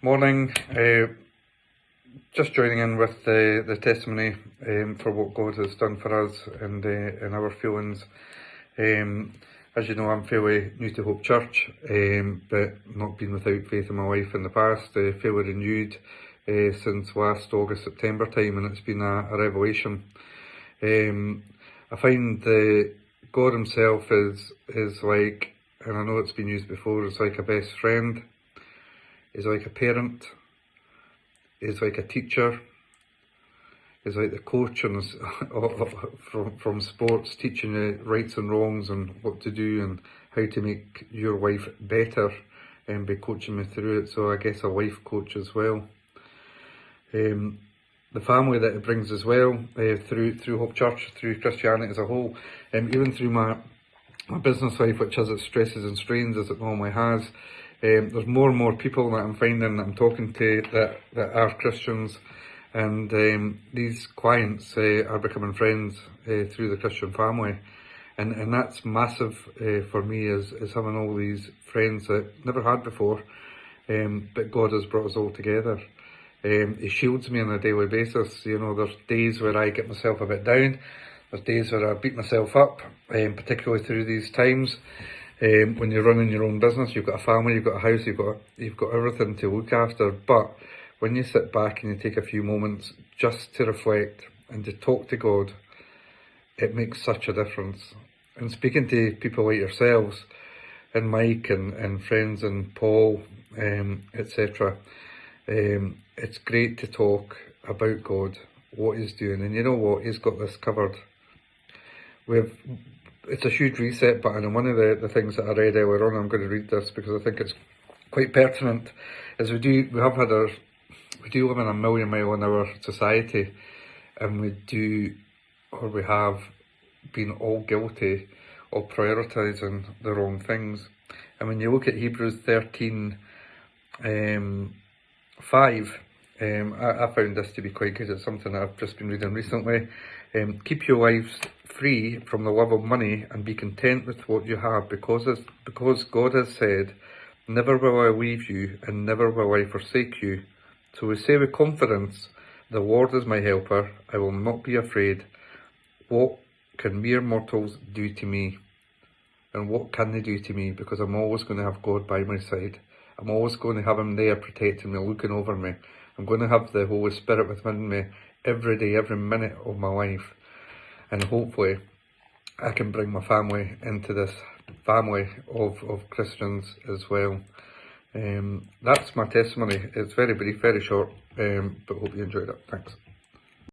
Morning. Just joining in with the testimony for what God has done for us and our feelings. As you know, I'm fairly new to Hope Church, but not been without faith in my life in the past. Fairly renewed since last August, September time, and it's been a revelation. I find God Himself is like, and I know it's been used before, it's like a best friend. Is like a parent, is like a teacher, is like the coach from sports, teaching you rights and wrongs and what to do and how to make your life better, and be coaching me through it. So I guess a life coach as well. The family that it brings as well, through Hope Church, through Christianity as a whole, even through my business life, which has its stresses and strains as it normally has. There's more and more people that I'm finding that I'm talking to that are Christians, and these clients are becoming friends through the Christian family, and that's massive for me, is having all these friends that I never had before, but God has brought us all together. He shields me on a daily basis. You know, there's days where I get myself a bit down, there's days where I beat myself up, particularly through these times. When you're running your own business, you've got a family, you've got a house, you've got everything to look after. But when you sit back and you take a few moments just to reflect and to talk to God, it makes such a difference. And speaking to people like yourselves, and Mike and friends and Paul, etc., it's great to talk about God, what He's doing, and you know what, He's got this covered. It's a huge reset button, and one of the things that I read earlier on, I'm going to read this because I think it's quite pertinent, is we do live in a million mile an hour society, and we have been all guilty of prioritising the wrong things. And when you look at Hebrews 13, 5, I found this to be quite good. It's something that I've just been reading recently. Keep your lives free from the love of money and be content with what you have, because God has said, never will I leave you and never will I forsake you. So we say with confidence, the Lord is my helper, I will not be afraid. What can mere mortals do to me? And what can they do to me? Because I'm always going to have God by my side. I'm always going to have Him there protecting me, looking over me. I'm going to have the Holy Spirit within me every day, every minute of my life. And hopefully I can bring my family into this family of Christians as well. That's my testimony. It's very brief, very short, but hope you enjoyed it. Thanks.